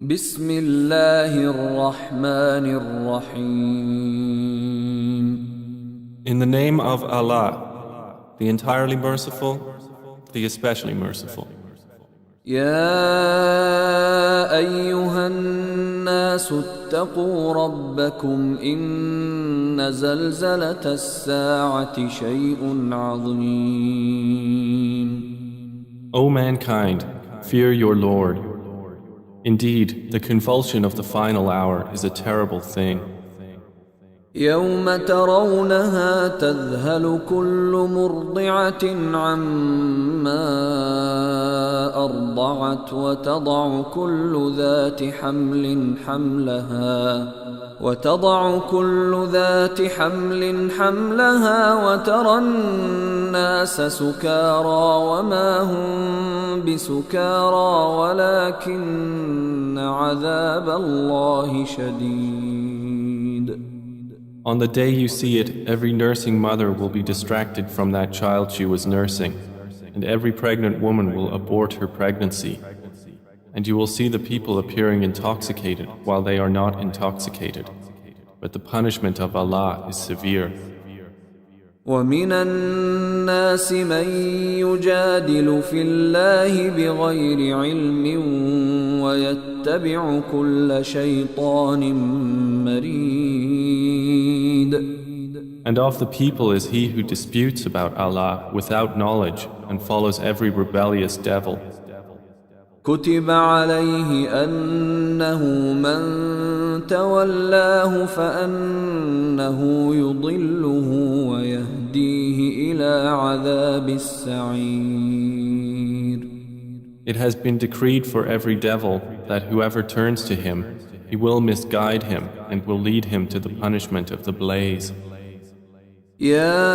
بسم الله الرحمن الرحيم. In the name of Allah, the entirely merciful, the especially merciful. يا أيها الناس اتقوا ربكم إن زلزلة الساعة شيء عظيم. O mankind, fear your Lord. Indeed, the convulsion of the final hour is a terrible thing. يوم ترونها تذهل كل مرضعة عما أرضعت وتضع كل ذات حمل حملها وترى الناس سكارى وما هم بسكارى ولكن عذاب الله شديد. On the day you see it, every nursing mother will be distracted from that child she was nursing, and every pregnant woman will abort her pregnancy. And you will see the people appearing intoxicated while they are not intoxicated. But the punishment of Allah is severe. ومن الناس من يجادل في الله بغير علم ويتبع كل شيطان مريد. And of the people is he who disputes about Allah without knowledge and follows every rebellious devil. كتب عليه أنه من تولاه فأنه يضله ويهديه إلى عذاب السعير. It has been decreed for every devil that whoever turns to him, he will misguide him and will lead him to the punishment of the blaze. يا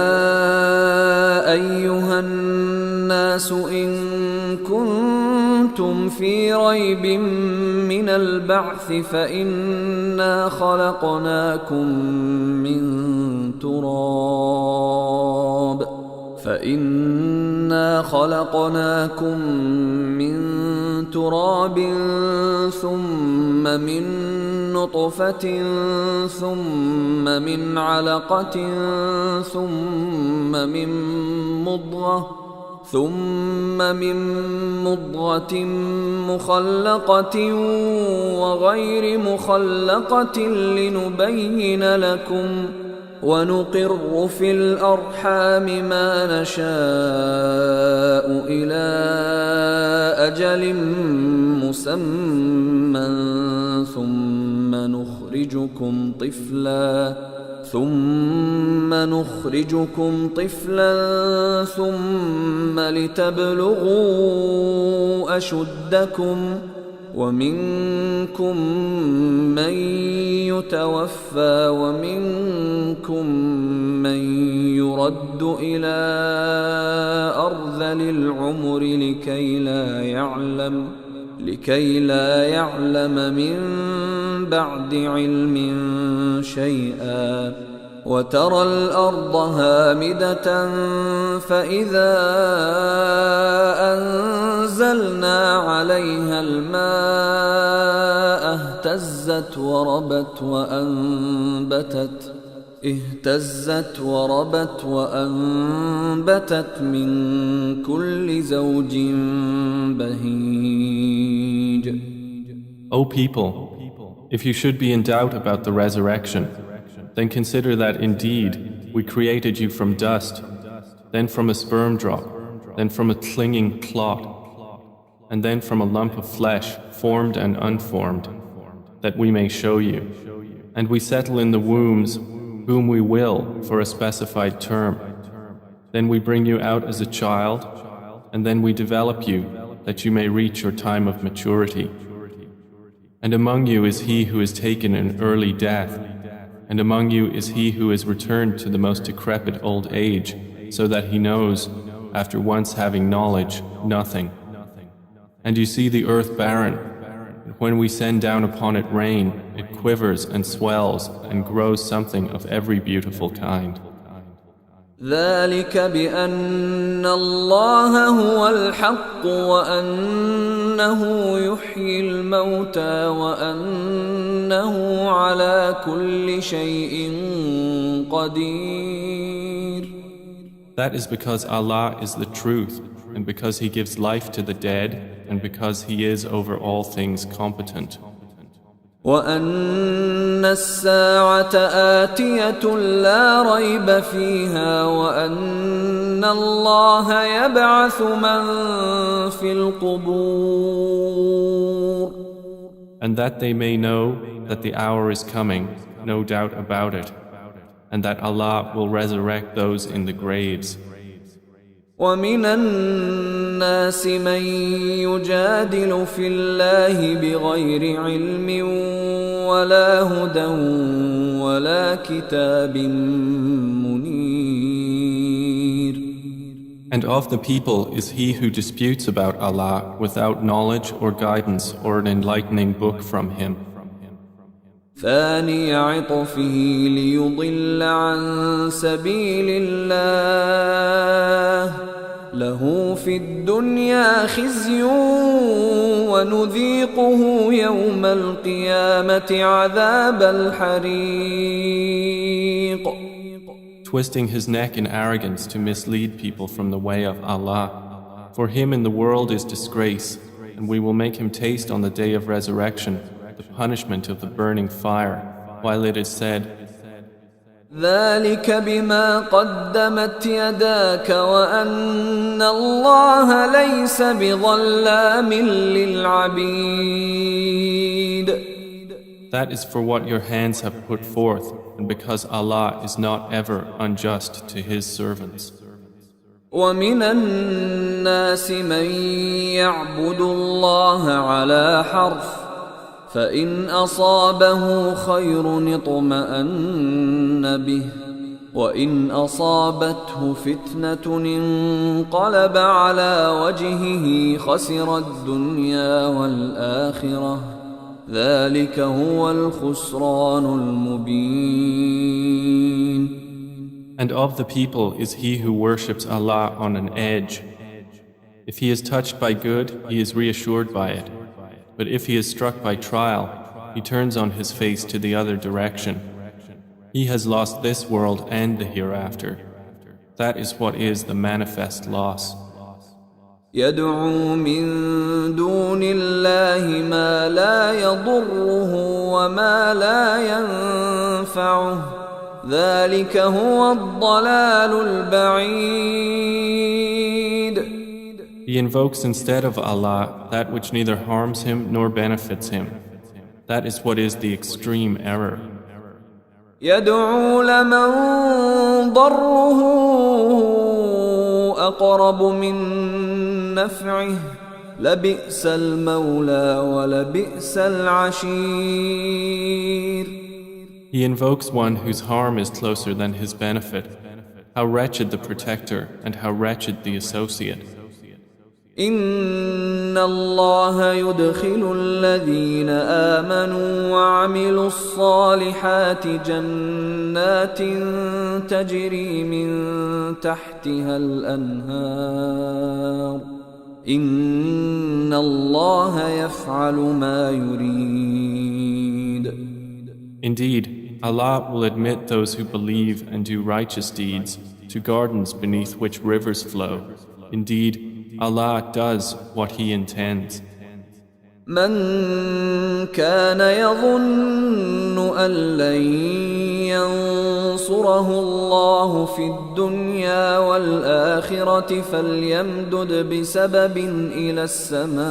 أيها الناس إن كنتم في ريب من البعث فإنا خلقناكم من تراب ثم من نطفة ثم من علقة ثم من مضغة مخلقة وغير مخلقة لنبين لكم ونقر في الأرحام ما نشاء إلى أجل مسمى ثم نخرجكم طفلا ثم لتبلغوا أشدكم ومنكم من يتوفى ومنكم من يرد إلى أرذل العمر لكي لا يعلم من بعد علم شيئا وترى الأرض هامدة فإذا أنزلنا عليها الماء اهتزت وربت وأنبتت من كل زوج بهيج. O people, if you should be in doubt about the resurrection, then consider that indeed we created you from dust, then from a sperm drop, then from a clinging clot, and then from a lump of flesh, formed and unformed, that we may show you. And we settle in the wombs whom we will for a specified term. Then we bring you out as a child, and then we develop you that you may reach your time of maturity. And among you is he who is taken an early death, and among you is he who is returned to the most decrepit old age, so that he knows, after once having knowledge, nothing. And you see the earth barren, and when we send down upon it rain, it quivers and swells and grows something of every beautiful kind. ذلك بأن الله هو الحق وأنه يحيي الموتى وأنه على كل شيء قدير. That is because Allah is the truth, and because He gives life to the dead, and because He is over all things competent. وأن الساعة آتية لا ريب فيها وأن الله يبعث من في القبور. And that they may know that the hour is coming, no doubt about it, and that Allah will resurrect those in the graves. ومن الناس من يجادل في الله بغير علم ولا هدى ولا كتاب منير. And of the people is he who disputes about Allah without knowledge or guidance or an enlightening book from Him. ثاني عطفه ليضل عن سبيل الله له في الدنيا خزي ونذيقه يوم القيامة عذاب الحريق. Twisting his neck in arrogance to mislead people from the way of Allah. For him in the world is disgrace, and we will make him taste on the day of resurrection the punishment of the burning fire, while it is said, ذلك بما قدمت يداك وأن الله ليس بظلام للعبيد. That is for what your hands have put forth, and because Allah is not ever unjust to His servants. ومن الناس من يعبد الله على حرف فإن أصابه خير اطمأن به وإن أصابته فتنة انقلب على وجهه خسر الدنيا والآخرة ذلك هو الخسران المبين. And of the people is he who worships Allah on an edge. If he is touched by good, he is reassured by it. But if he is struck by trial, he turns on his face to the other direction. He has lost this world and the hereafter. That is what is the manifest loss. يدعو من دون الله ما لا يضره وما لا ينفعه ذلك هو الضلال البعيد. He invokes instead of Allah that which neither harms him nor benefits him. That is what is the extreme error. يدعو لمن ضره أقرب من نفعه لبئس المولى ولبئس العشير. He invokes one whose harm is closer than his benefit. How wretched the protector and how wretched the associate. إن الله يدخل الذين آمنوا وعملوا الصالحات جنات تجري من تحتها الأنهار إن الله يفعل ما يريد. Indeed, Allah will admit those who believe and do righteous deeds to gardens beneath which rivers flow. Indeed, Allah does what He intends. من كان يظن أن لن ينصره الله في الدنيا والآخرة فليمدد بسبب إلى السماء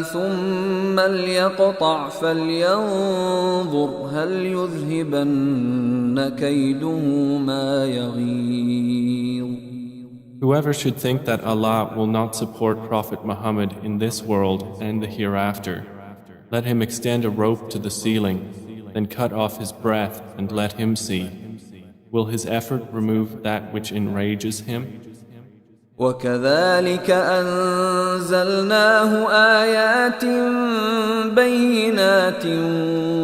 ثم ليقطع فلينظر هل يذهبن كيده ما يغيظ. Whoever should think that Allah will not support Prophet Muhammad in this world and the hereafter, let him extend a rope to the ceiling, then cut off his breath and let him see. Will his effort remove that which enrages him? وكذلك أنزلناه آيات بينات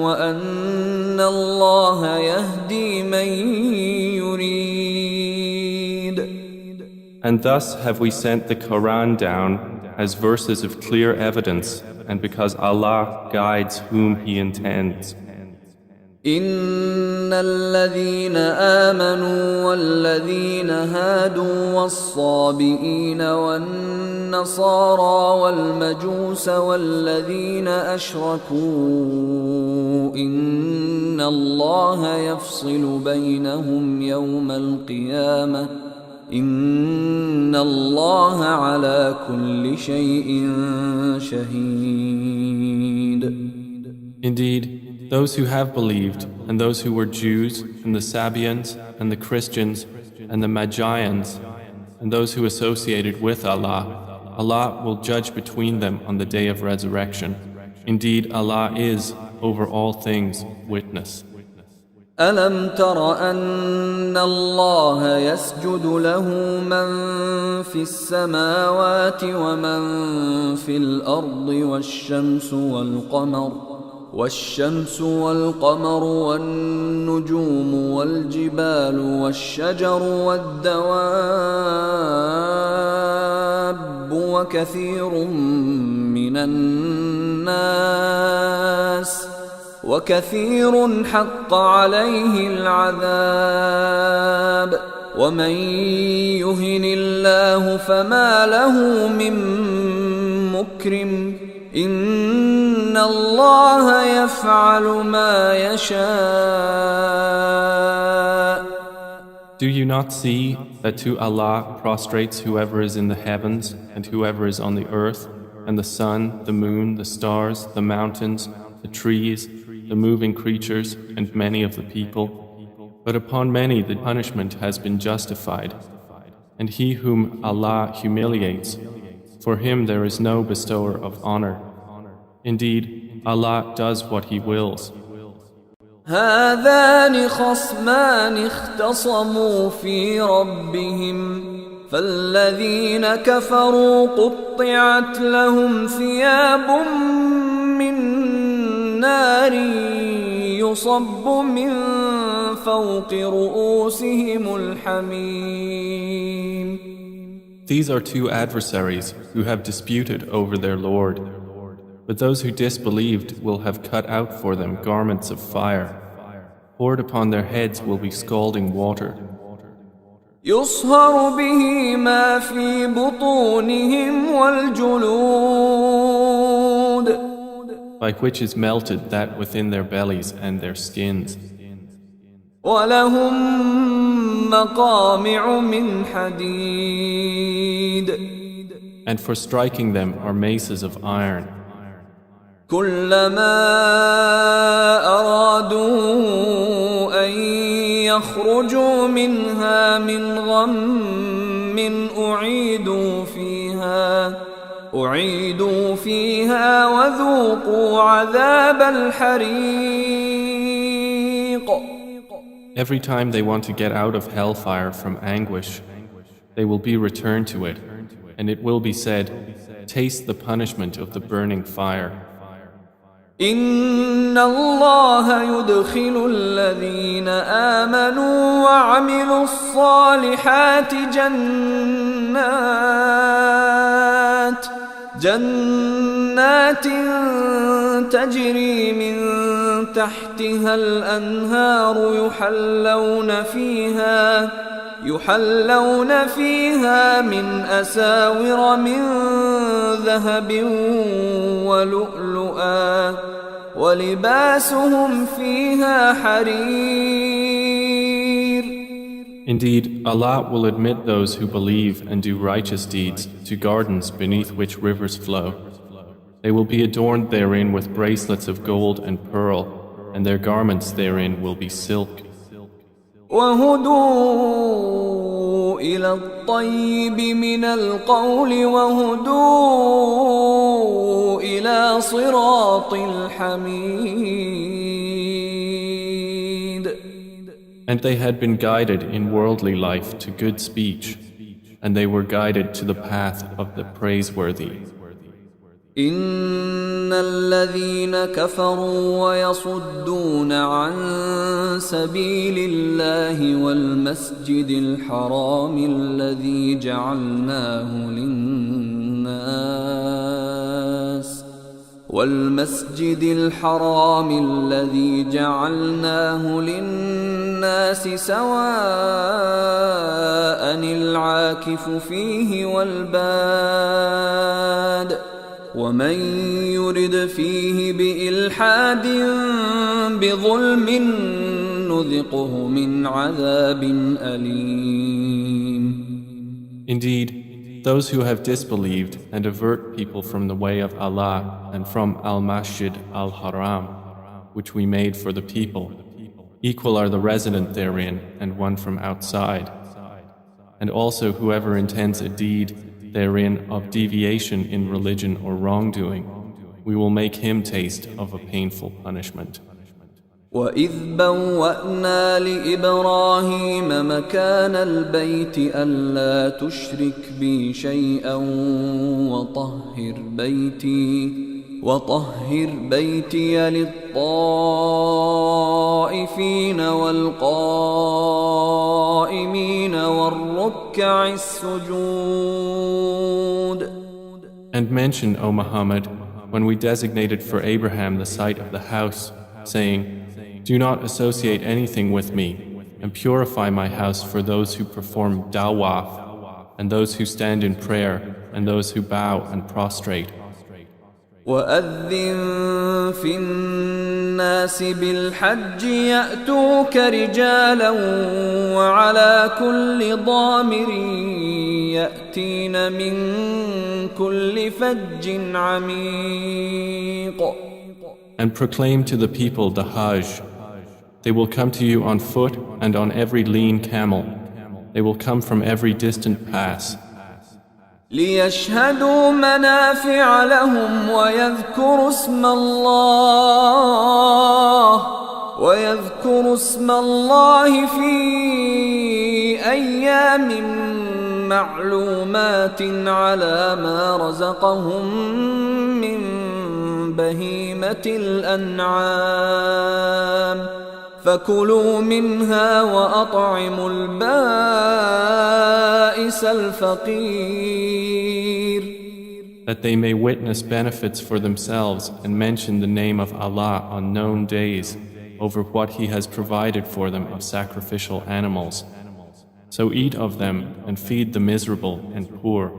وأن الله يهدي من يريد. And thus have we sent the Quran down as verses of clear evidence, and because Allah guides whom He intends. إن الذين آمنوا والذين هادوا والصابئين والنصارى والمجوس والذين أشركوا إن الله يفصل بينهم يوم القيامة إن الله على كل شيء شهيد. Indeed, those who have believed, and those who were Jews, and the Sabians, and the Christians, and the Magians, and those who associated with Allah, Allah will judge between them on the day of resurrection. Indeed, Allah is, over all things, witness. ألم تر أن الله يسجد له من في السماوات ومن في الأرض والشمس والقمر والنجوم والجبال والشجر والدواب وكثير حق عليه العذاب ومن يهن الله فما له من مكرم إن الله يفعل ما يشاء. Do you not see that to Allah prostrates whoever is in the heavens and whoever is on the earth, and the sun, the moon, the stars, the mountains, the trees, the moving creatures, and many of the people? But upon many the punishment has been justified. And he whom Allah humiliates, for him there is no bestower of honor. Indeed, Allah does what He wills. هذان خصمان اختصموا في ربهم فالذين كفروا قطعت لهم ثياب من نار يصب من فوق رؤوسهم الحميم. These are two adversaries who have disputed over their Lord. But those who disbelieved will have cut out for them garments of fire. Poured upon their heads will be scalding water. يصهر به ما في بطونهم والجلود. By which is melted that within their bellies and their skins. ولهم مقامع من حديد. And for striking them are maces of iron. كلما أرادوا أن يخرجوا منها من غم أعيدوا فيها وذوقوا عذاب الحريق. Every time they want to get out of hellfire from anguish, they will be returned to it, and it will be said, taste the punishment of the burning fire. إن الله يدخل الذين آمنوا وعملوا الصالحات جنات تجري من تحتها الأنهار يحلون فيها من أساور من ذهب ولؤلؤا ولباسهم فيها حرير. Indeed, Allah will admit those who believe and do righteous deeds to gardens beneath which rivers flow. They will be adorned therein with bracelets of gold and pearl, and their garments therein will be silk. وهدوا إلى الطيب من القول وهدوا إلى صراط الحميد. And they had been guided in worldly life to good speech, and they were guided to the path of the praiseworthy. إن الذين كفروا ويصدون عن سبيل الله والمسجد الحرام الذي جعلناه للناس سواء العاكف فيه والباد ومن يرد فيه بإلحاد بظلم نذقه من عذاب أليم. Indeed, those who have disbelieved and avert people from the way of Allah and from Al-Masjid Al-Haram, which we made for the people, equal are the resident therein and one from outside. And also whoever intends a deed therein of deviation in religion or wrongdoing, we will make him taste of a painful punishment. وَإِذْ بَوَّأْنَا لِإِبْرَاهِيمَ مَكَانَ الْبَيْتِ أَلَّا تُشْرِكْ بِي شَيْئًا وَطَهِّرْ بَيْتِيَ لِلطَّائِفِينَ وَالْقَائِمِينَ وَالرُّكَّعِ السُّجُودِ. And mention, O Muhammad, when we designated for Abraham the site of the house, saying, do not associate anything with me, and purify my house for those who perform dawaf, and those who stand in prayer, and those who bow and prostrate. وَأَذِّن فِي النَّاسِ بِالْحَجِّ يَأْتُوكَ رِجَالًا وَعَلَى كُلِّ ضَامِرٍ يَأْتِينَ مِنْ كُلِّ فَجٍّ عَمِيقٍ. And proclaim to the people the Hajj. They will come to you on foot and on every lean camel. They will come from every distant pass. لِيَشْهَدُوا مَنَافِعَ لَهُمْ وَيَذْكُرُوا اسْمَ اللَّهِ فِي أَيَّامٍ مَّعْلُومَاتٍ عَلَى مَا رَزَقَهُم مِّن بهيمة الأنعام فكلوا منها وأطعموا البائس الفقير. That they may witness benefits for themselves and mention the name of Allah on known days over what He has provided for them of sacrificial animals. So eat of them and feed the miserable and poor.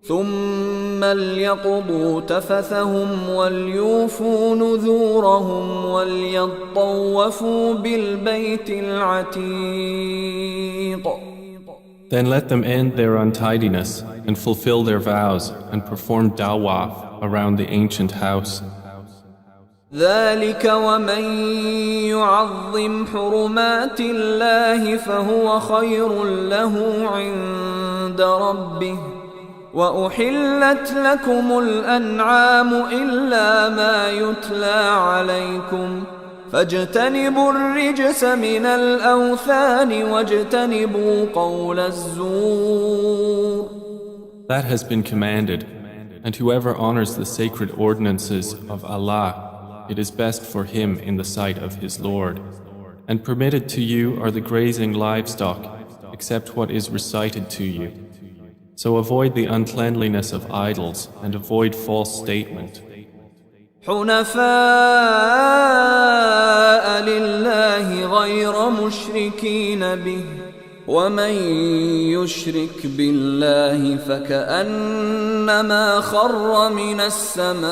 ثم ليقضوا تفثهم وليوفوا نذورهم وليطوفوا بالبيت العتيق. Then let them end their untidiness and fulfill their vows and perform dawaf around the ancient house. ذلك ومن يعظم حرمات الله فهو خير له عند ربه وأحلت لكم الأنعام إلا ما يتلى عليكم فاجتنبوا الرجس من الأوثان واجتنبوا قول الزور. That has been commanded, and whoever honors the sacred ordinances of Allah, it is best for him in the sight of his Lord. And permitted to you are the grazing livestock, except what is recited to you. So avoid the uncleanliness of idols and avoid false statement. حنفاء لله غير مشركين به ومن يشرك بالله فكأنما خر من السماء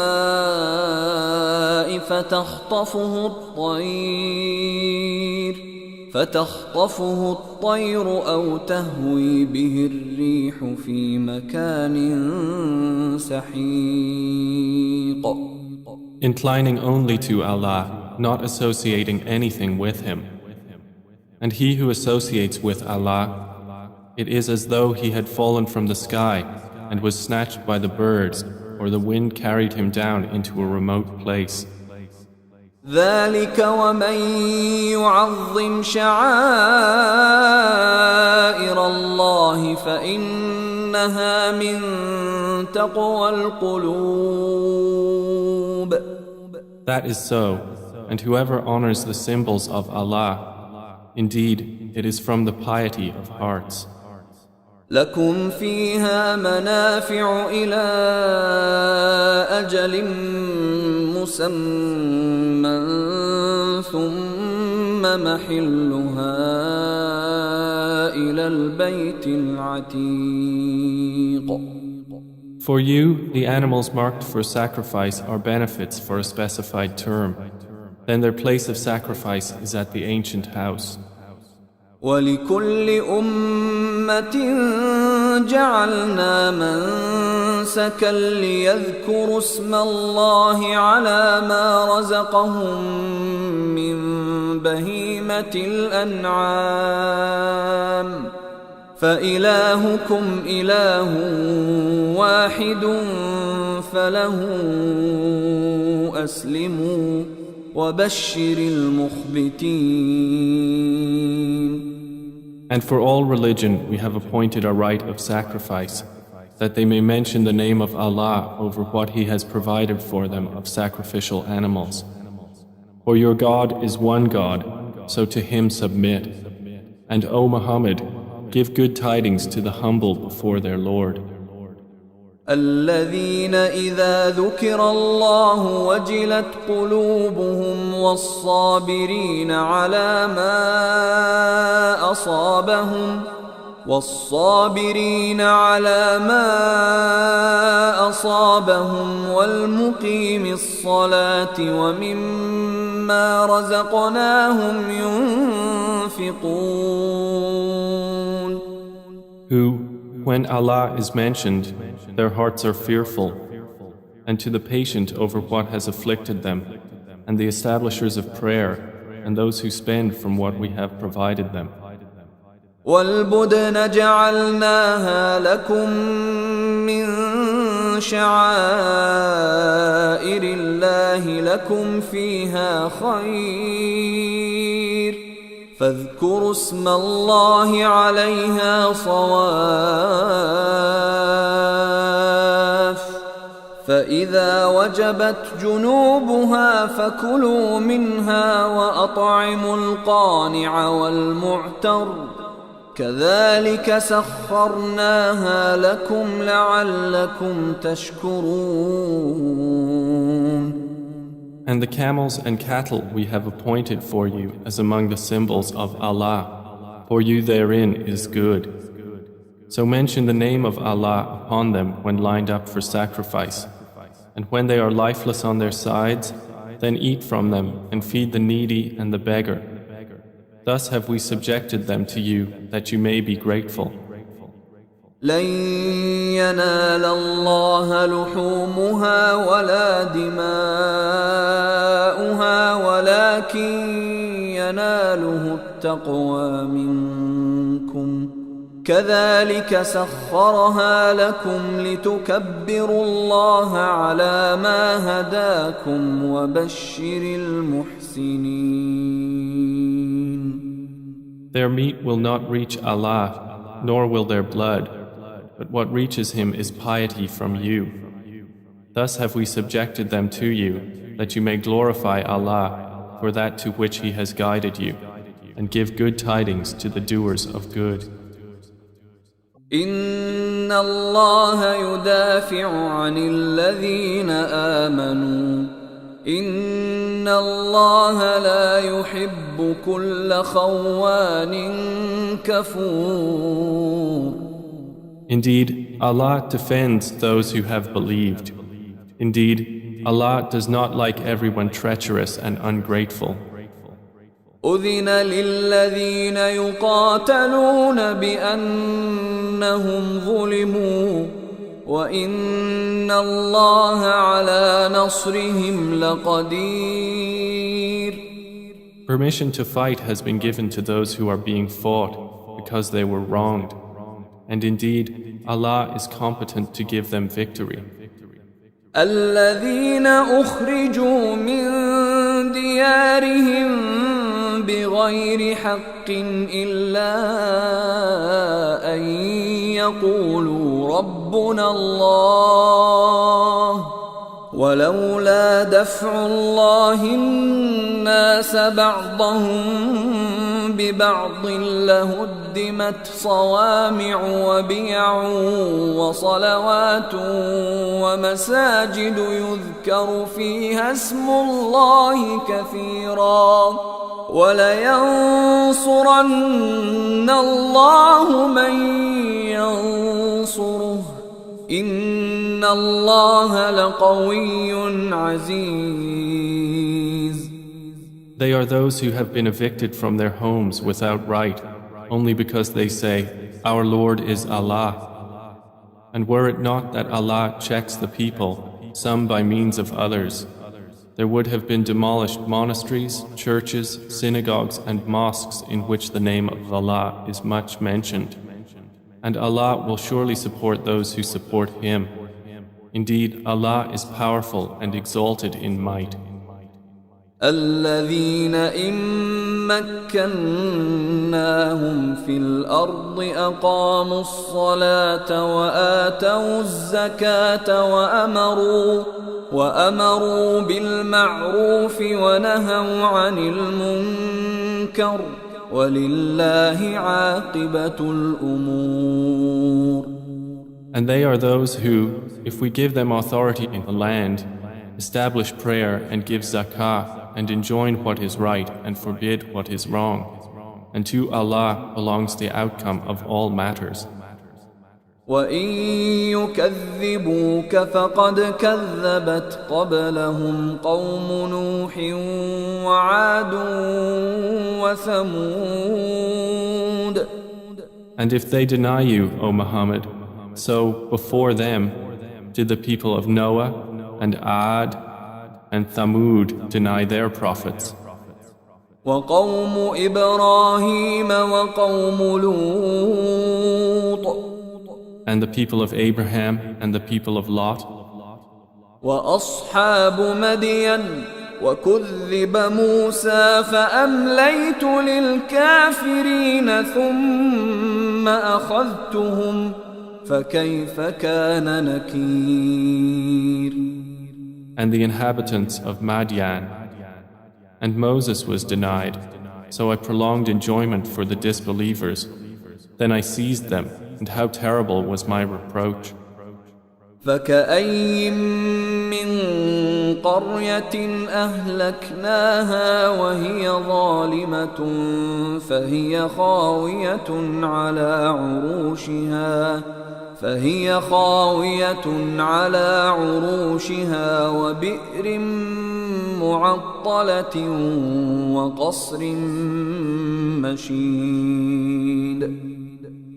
فتخطفه الطير أو تهوي به الريح في مكان سحيق. Inclining only to Allah, not associating anything with Him. And he who associates with Allah, it is as though he had fallen from the sky and was snatched by the birds, or the wind carried him down into a remote place. ذلك ومن يعظم شعائر الله فإنها من تقوى القلوب. That is so, and whoever honors the symbols of Allah, indeed, it is from the piety of hearts. لكم فيها منافع إلى أجل مسمى ثم محلها إلى البيت العتيق. For you, the animals marked for sacrifice are benefits for a specified term. Then their place of sacrifice is at the ancient house. ولكل أمة جعلنا منسكا ليذكروا اسم الله على ما رزقهم من بهيمة الأنعام فإلهكم إله واحد فله أسلموا وبشر المخبتين. And for all religion we have appointed a rite of sacrifice, that they may mention the name of Allah over what He has provided for them of sacrificial animals. For your God is one God, so to Him submit. And O Muhammad, give good tidings to the humble before their Lord. الذين إذا ذكر الله وجلت قلوبهم والصابرين على ما أصابهم والمقيم الصلاة ومما رزقناهم ينفقون. Who, when Allah is mentioned, their hearts are fearful, and to the patient over what has afflicted them, and the establishers of prayer, and those who spend from what we have provided them. وَالْبُدْنَ جَعَلْنَاهَا لَكُم مِّن شَعَائِرِ اللَّهِ لَكُمْ فِيهَا خَيْرٌ فاذكروا اسم الله عليها صواف فإذا وجبت جنوبها فكلوا منها وأطعموا القانع والمعتر كذلك سخرناها لكم لعلكم تشكرون. And the camels and cattle we have appointed for you as among the symbols of Allah. For you therein is good. So mention the name of Allah upon them when lined up for sacrifice. And when they are lifeless on their sides, then eat from them and feed the needy and the beggar. Thus have we subjected them to you that you may be grateful. لن ينال الله لحومها ولا دماؤها ولكن يناله التقوى منكم كذلك سخرها لكم لتكبروا الله على ما هداكم وبشر المحسنين. Their meat will not reach Allah, nor will their blood, but what reaches Him is piety from you. Thus have we subjected them to you, that you may glorify Allah for that to which He has guided you, and give good tidings to the doers of good. إن الله يدافع عن الذين آمنوا إن الله لا يحب كل خوان كفور. Indeed, Allah defends those who have believed. Indeed, Allah does not like everyone treacherous and ungrateful. أذن للذين يقاتلون بأنهم ظلموا وإن الله على نصرهم لقدير. Permission to fight has been given to those who are being fought because they were wronged. And indeed, Allah is competent to give them victory. الذين أخرجوا من ديارهم بغير حق إلا أن يقولوا ربنا الله ولولا دفع الله الناس بعضهم ببعض لهدمت صوامع وبيع وصلوات ومساجد يذكر فيها اسم الله كثيرا ولينصرن الله من ينصره إن الله لقوي عزيز. They are those who have been evicted from their homes without right, only because they say, Our Lord is Allah. And were it not that Allah checks the people, some by means of others, there would have been demolished monasteries, churches, synagogues and mosques in which the name of Allah is much mentioned. And Allah will surely support those who support Him. Indeed, Allah is powerful and exalted in might. الذين إن مكناهم في الأرض أقاموا الصلاة وآتوا الزكاة وأمروا بالمعروف ونهوا عن المنكر ولله عاقبة الأمور. And they are those who, if we give them authority in the land, establish prayer and give zakah and enjoin what is right and forbid what is wrong. And to Allah belongs the outcome of all matters. وَإِن يُكَذِّبُوكَ فَقَدْ كَذَّبَتْ قَبْلَهُمْ قَوْمُ نُوحٍ وَعَادٌ وَثَمُودَ. And if they deny you, O Muhammad, so before them did the people of Noah and Ad and Thamud deny their prophets. وَقَوْمُ إِبْرَاهِيمَ وَقَوْمُ لُوطٍ. And the people of Abraham and the people of Lot. وَأَصْحَابُ مَدْيَنَ وَكُذِّبَ مُوسَى فَأَمْلَيْتُ لِلْكَافِرِينَ ثُمَّ أَخَذْتُهُمْ فَكَيْفَ كَانَ نَكِيرِ. And the inhabitants of Madian. And Moses was denied, so I prolonged enjoyment for the disbelievers. Then I seized them, and how terrible was my reproach. فَكَأَيٍّ مِّن قَرْيَةٍ أَهْلَكْنَاهَا وَهِيَ ظَالِمَةٌ فهي خاوية على عروشها وبئر معطلة وقصر مشيد.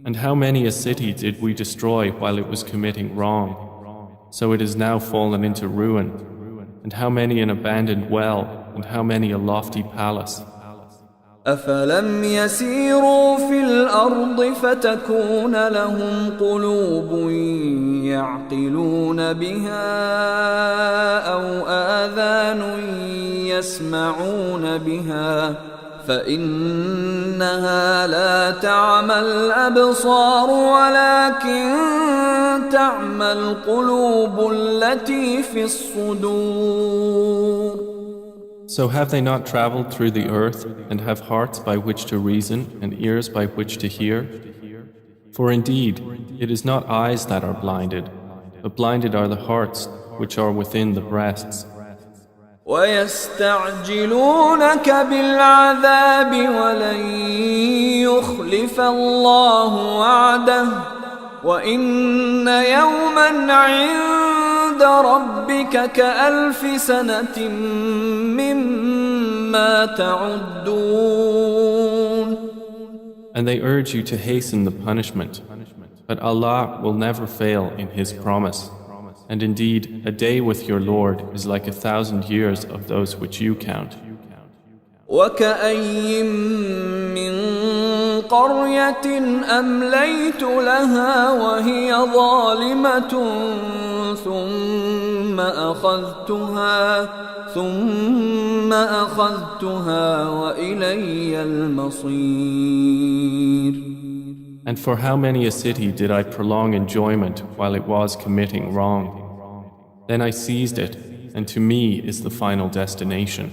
And how many a city did we destroy while it was committing wrong? So it is now fallen into ruin. And how many an abandoned well, and how many a lofty palace. أفلم يسيروا في الأرض فتكون لهم قلوب يعقلون بها أو آذان يسمعون بها فإنها لا تعمى الأبصار ولكن تعمى القلوب التي في الصدور. So have they not traveled through the earth and have hearts by which to reason and ears by which to hear? For indeed, it is not eyes that are blinded, but blinded are the hearts which are within the breasts. وَيَسْتَعْجِلُونَكَ بِالْعَذَابِ وَلَن يُخْلِفَ اللَّهُ وَعْدَهُ وَإِنَّ يَوْمًا عِندَ رَبِّكَ كَأَلْفِ سَنَةٍ مِّمَّا تَعُدُّونَ. And they urge you to hasten the punishment, but Allah will never fail in His promise. And indeed, a day with your Lord is like 1,000 years of those which you count. وَكَأَيٍّ مِّن قَرْيَةٍ أَمْلَيْتُ لَهَا وَهِيَ ظَالِمَةٌ ثُمَّ ثم أخذتها وإلي المصير. And for how many a city did I prolong enjoyment while it was committing wrong? Then I seized it, and to me is the final destination.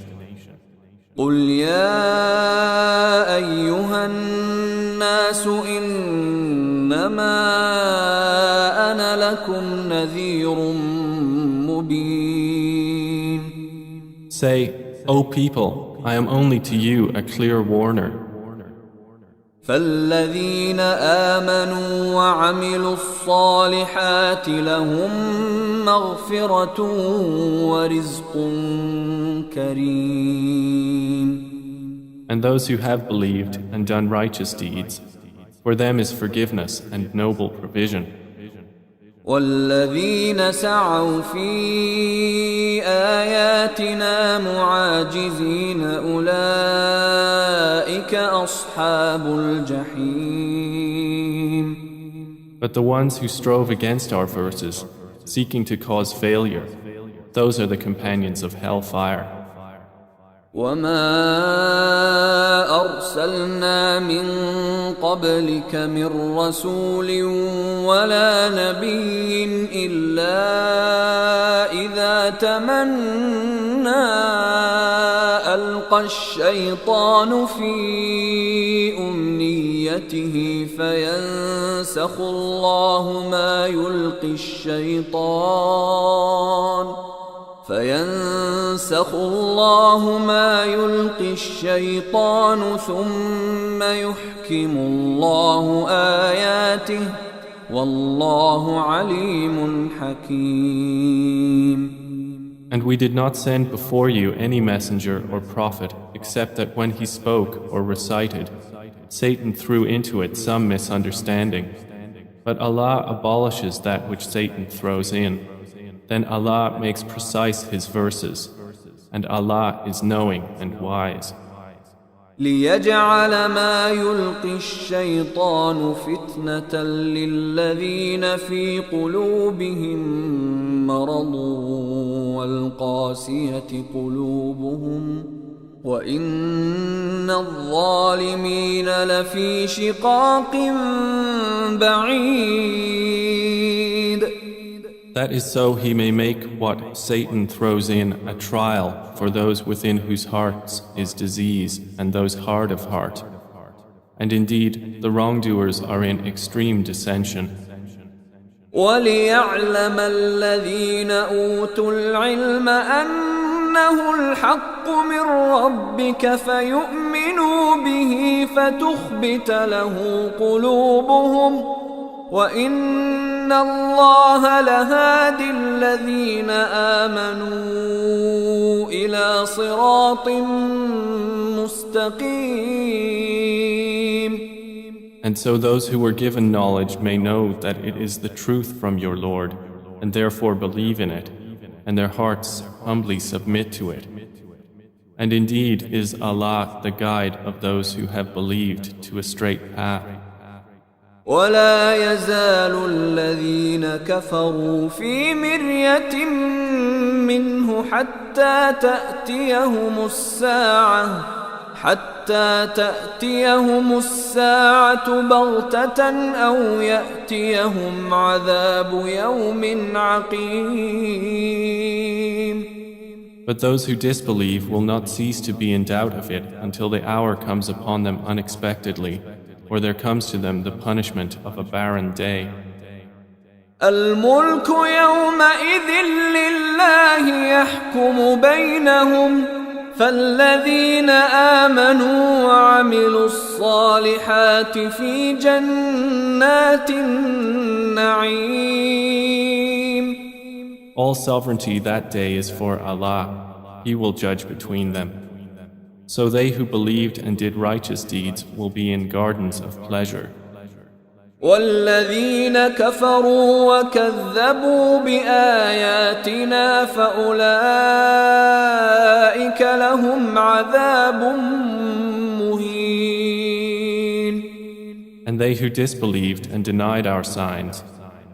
قل يا أيها الناس إنما أنا لكم نذير مبين. Say, O people, I am only to you a clear warner. فالذين آمنوا وعملوا الصالحات لهم مغفرة ورزق كريم. And those who have believed and done righteous deeds, for them is forgiveness and noble provision. والذين سعوا في آياتنا معاجزين أولئك أصحاب الجحيم. But the ones who strove against our verses, seeking to cause failure, those are the companions of hellfire. وما أرسلنا من قبلك من رسول ولا نبي إلا إذا تمنى ألقى الشيطان في أمنيته فينسخ الله ما يلقي الشيطان ثم يحكم الله آياته والله عليم حكيم. And we did not send before you any messenger or prophet except that when he spoke or recited, Satan threw into it some misunderstanding. But Allah abolishes that which Satan throws in. Then Allah makes precise His verses, and Allah is knowing and wise. ليجعل ما يلقي الشيطان فتنة للذين في قلوبهم مرض والقاسية قلوبهم وإن الظالمين لفي شقاق بعيد. That is so he may make what Satan throws in a trial for those within whose hearts is disease and those hard of heart. And indeed, the wrongdoers are in extreme dissension. وَلِيَعْلَمَ الَّذِينَ أُوتُوا الْعِلْمَ أَنَّهُ الْحَقُّ مِنْ رَبِّكَ فَيُؤْمِنُوا بِهِ فَتُخْبِتَ لَهُ قُلُوبُهُمْ وَإِنَّ اللَّهَ لَهَادِي الَّذِينَ آمَنُوا إِلَى صِرَاطٍ مُسْتَقِيمٍ. And so those who were given knowledge may know that it is the truth from your Lord, and therefore believe in it, and their hearts humbly submit to it. And indeed is Allah the guide of those who have believed to a straight path. ولا يزال الذين كفروا في مرية منه حتى تأتيهم الساعة بغتة أو يأتيهم عذاب يوم عقيم. But those who disbelieve will not cease to be in doubt of it until the hour comes upon them unexpectedly, or there comes to them the punishment of a barren day. الملك يومئذ لله يحكم بينهم فالذين آمنوا وعملوا الصالحات في جنات النعيم. All sovereignty that day is for Allah. He will judge between them. So they who believed and did righteous deeds will be in gardens of pleasure. والذين كفروا وكذبوا بآياتنا فأولئك لهم عذاب مهين. And they who disbelieved and denied our signs,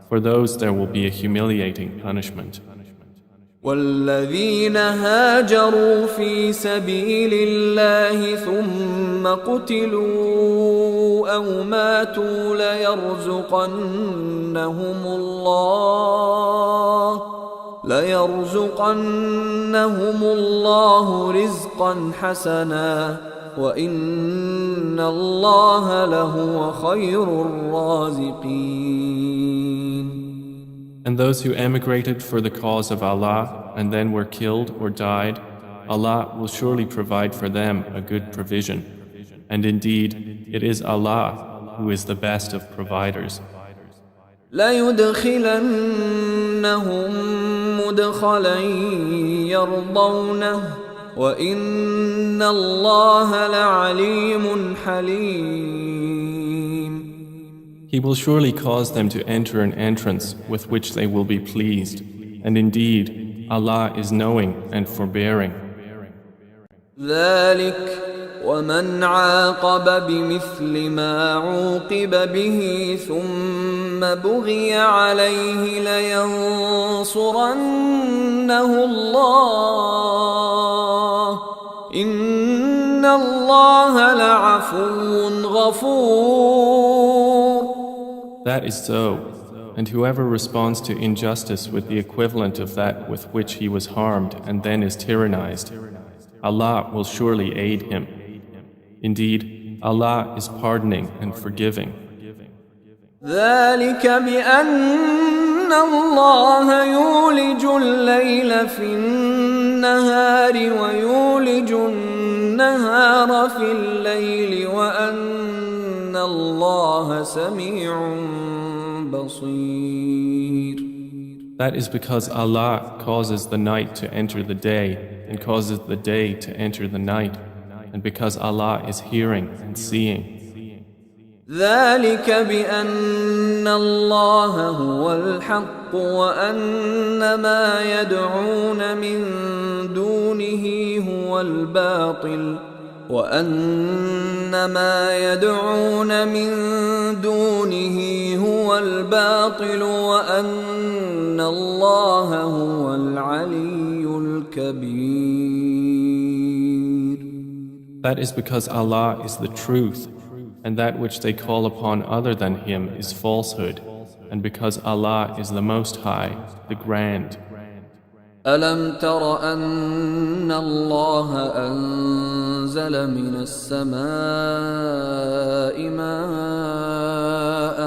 for those there will be a humiliating punishment. والذين هاجروا في سبيل الله ثم قتلوا أو ماتوا ليرزقنهم الله رزقا حسنا وإن الله لهو خير الرازقين. And those who emigrated for the cause of Allah and then were killed or died, Allah will surely provide for them a good provision. And indeed, it is Allah who is the best of providers. لَيُدْخِلَنَّهُمْ مُدْخَلًا يَرْضَوْنَهُ وَإِنَّ اللَّهَ لَعَلِيمٌ حَلِيمٌ. He will surely cause them to enter an entrance with which they will be pleased. And indeed, Allah is knowing and forbearing. ذلك ومن عاقب بمثل ما عوقب به ثم بغي عليه لينصرنه الله إن الله لعفو غفور. That is so, and whoever responds to injustice with the equivalent of that with which he was harmed and then is tyrannized, Allah will surely aid him. Indeed, Allah is pardoning and forgiving. ذلك بأن الله يولج الليل في النهار ويولج النهار في الليل وأن الله سميع بصير. That is because Allah causes the night to enter the day and causes the day to enter the night, and because Allah is hearing and seeing. ذلك بأن الله هو الحق وأن ما يدعون من دونه هو الباطل وأن ما يدعون من دونه هو الباطل وأن الله هو العلي الكبير. That is because Allah is the truth, and that which they call upon other than Him is falsehood, and because Allah is the Most High, the Grand. ألم تر أن الله أنزل من السماء ماء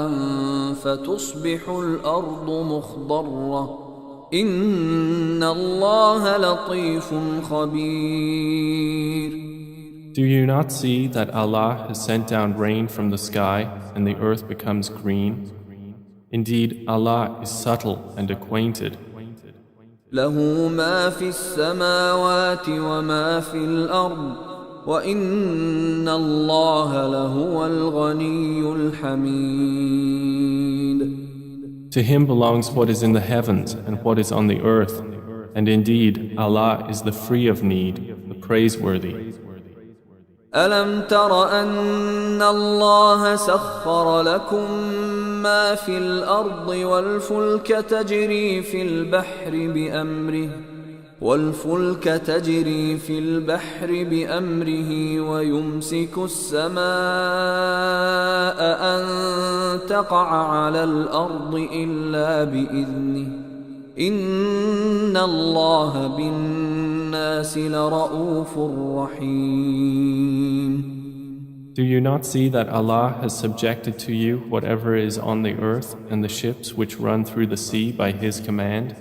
فتصبح الأرض مخضرة إن الله لطيف خبير. Do you not see that Allah has sent down rain from the sky and the earth becomes green? Indeed, Allah is subtle and acquainted. له ما في السماوات وما في الأرض وإن الله لهو الغني الحميد. To Him belongs what is in the heavens and what is on the earth, and indeed Allah is the free of need, the praiseworthy. ألم تر أن الله سخر لكم ما في الأرض والفلك تجري في البحر بأمره ويمسك السماء أن تقع على الأرض إلا بإذنه إن الله بالناس لرؤوف رحيم. Do you not see that Allah has subjected to you whatever is on the earth and the ships which run through the sea by His command?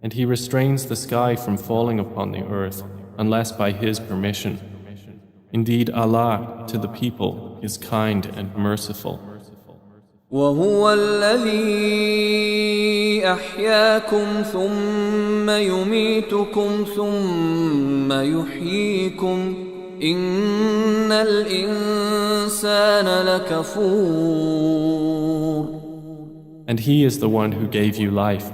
And He restrains the sky from falling upon the earth unless by His permission. Indeed, Allah to the people is kind and merciful. وهو الذي أحياكم ثم يميتكم ثم يحييكم إن الإنسان لكفور. And He is the one who gave you life.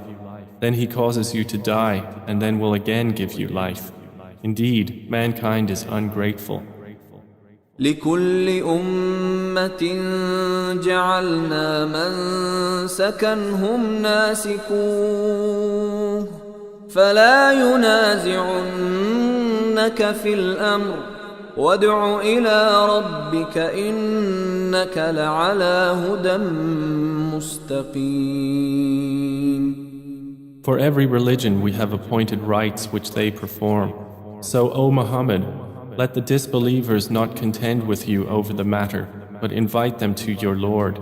Then He causes you to die and then will again give you life. Indeed, mankind is ungrateful. لكل أمة جعلنا منسكا هم ناسكوه فلا ينازعنك في الأمر وادع إلى ربك إنك لعلى هدى مستقيم. For every religion we have appointed rites which they perform. So, O Muhammad, let the disbelievers not contend with you over the matter, but invite them to your Lord.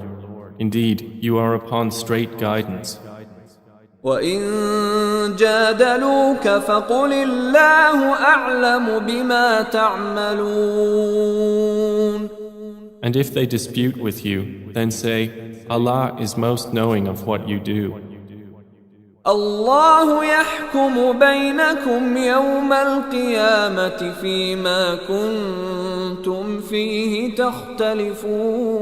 Indeed, you are upon straight guidance. وَإِن جَادَلُوكَ فَقُلِ اللَّهُ أَعْلَمُ بِمَا تَعْمَلُونَ. And if they dispute with you, then say, Allah is most knowing of what you do. الله يحكم بينكم يوم القيامة فيما كنتم فيه تختلفون.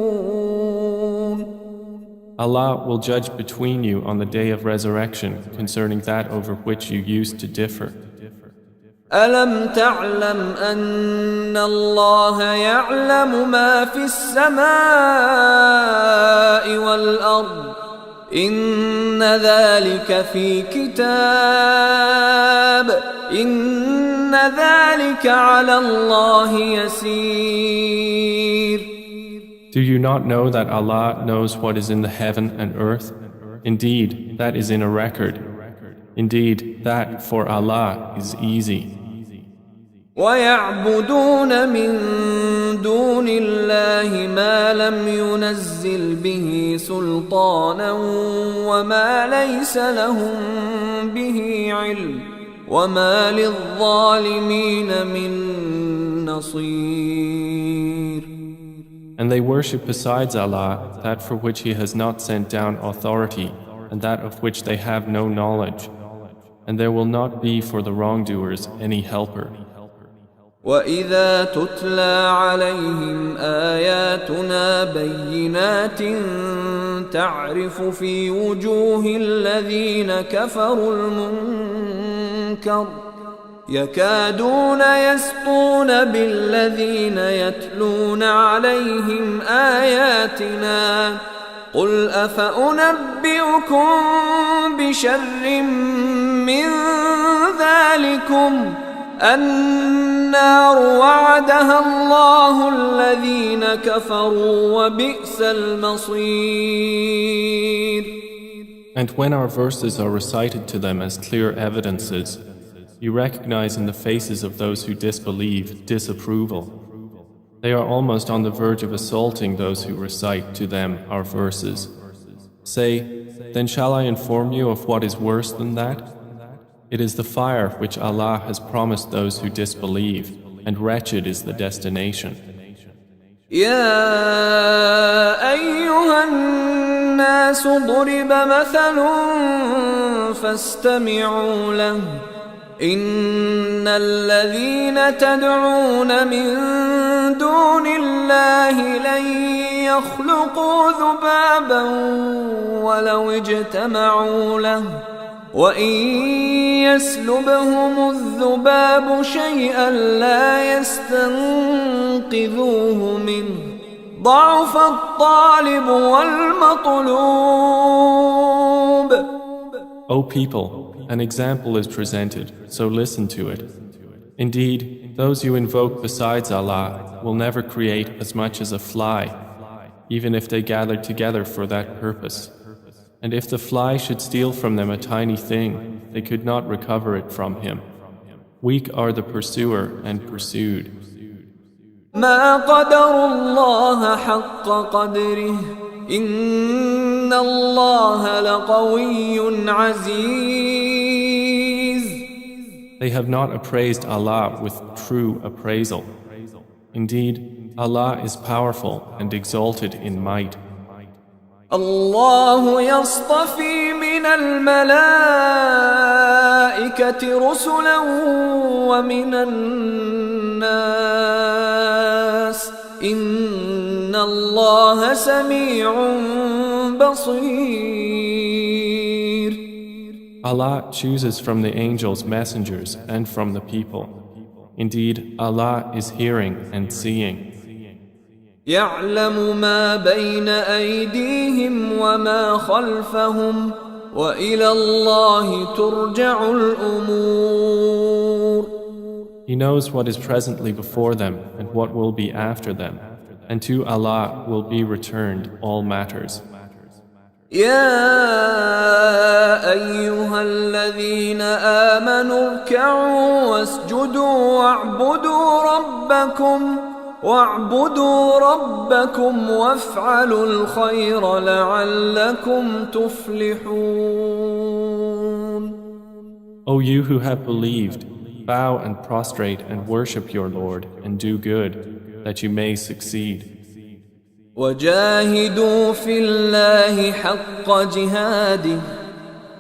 Allah will judge between you on the day of resurrection concerning that over which you used to differ. ألم تعلم أن الله يعلم ما في السماء والأرض إن ذلك في كتاب إن ذلك على الله يسير. Do you not know that Allah knows what is in the heaven and earth? Indeed, that is in a record. Indeed, that for Allah is easy. وَيَعْبُدُونَ مِن دُونِ اللَّهِ مَا لَمْ يُنَزِّلْ بِهِ سُلْطَانًا وَمَا لَيْسَ لَهُم بِهِ عِلْمٌ وَمَا لِلظَّالِمِينَ مِن نَّصِيرٍ. And they worship besides Allah that for which He has not sent down authority and that of which they have no knowledge. And there will not be for the wrongdoers any helper. وَإِذَا تُتْلَى عَلَيْهِمْ آيَاتُنَا بَيِّنَاتٍ تَعْرِفُ فِي وُجُوهِ الَّذِينَ كَفَرُوا الْمُنكَرَ يَكَادُونَ يَسْطُونَ بِالَّذِينَ يَتْلُونَ عَلَيْهِمْ آيَاتِنَا قُلْ أَفَأُنَبِّئُكُم بِشَرٍّ مِّن ذَلِكُمْ النار وعدها الله الذين كفروا وبئس المصير. And when our verses are recited to them as clear evidences, you recognize in the faces of those who disbelieve disapproval. They are almost on the verge of assaulting those who recite to them our verses. Say, then shall I inform you of what is worse than that? It is the fire which Allah has promised those who disbelieve, and wretched is the destination. يا أيها الناس ضرب مثل فاستمعوا له إن الذين تدعون من دون الله لن يخلقوا ذبابا ولو اجتمعوا له وإن يسلبهم الذباب شيئا لا يستنقذوه منه ضعف الطالب والمطلوب. O people, an example is presented, so listen to it. Indeed, those you invoke besides Allah will never create as much as a fly, even if they gathered together for that purpose. And if the fly should steal from them a tiny thing, they could not recover it from him. Weak are the pursuer and pursued. ما قدر الله حق قدره إن الله لقوي عزيز. They have not appraised Allah with true appraisal. Indeed, Allah is powerful and exalted in might. الله يصطفي من الملائكة رسلا ومن الناس إن الله سميع بصير. Allah chooses from the angels messengers and from the people. Indeed, Allah is hearing and seeing. يعلم ما بين أيديهم وما خلفهم وإلى الله ترجع الأمور. He knows what is presently before them and what will be after them, and to Allah will be returned all matters. يا أيها الذين آمنوا اركعوا واسجدوا واعبدوا ربكم وافعلوا الخير لعلكم تفلحون. O you who have believed, bow and prostrate and worship your Lord and do good, that you may succeed. وجاهدوا في الله حق جهاده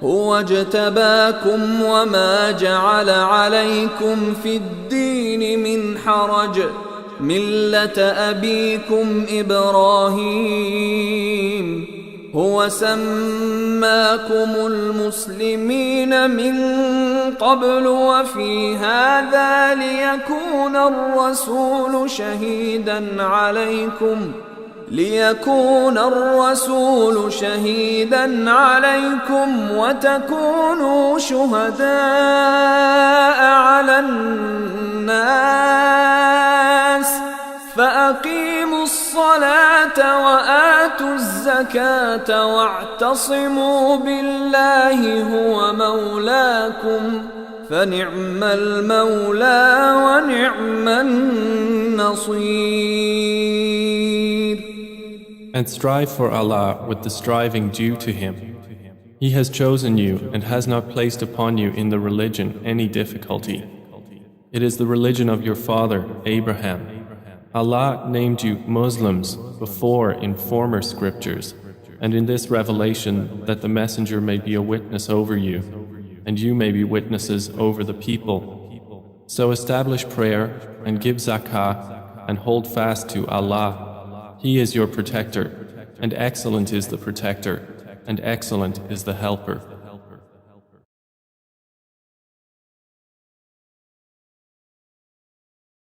هو اجتباكم وما جعل عليكم في الدين من حرج ملة أبيكم إبراهيم هو سماكم المسلمين من قبل وفي هذا ليكون الرسول شهيدا عليكم وتكونوا شهداء على الناس فأقيموا الصلاة وآتوا الزكاة واعتصموا بالله هو مولاكم فنعم المولى ونعم النصير. And strive for Allah with the striving due to Him. He has chosen you and has not placed upon you in the religion any difficulty. It is the religion of your father, Abraham. Allah named you Muslims before in former scriptures, and in this revelation that the Messenger may be a witness over you, and you may be witnesses over the people. So establish prayer and give zakah and hold fast to Allah. He is your protector, and excellent is the protector, and excellent is the helper.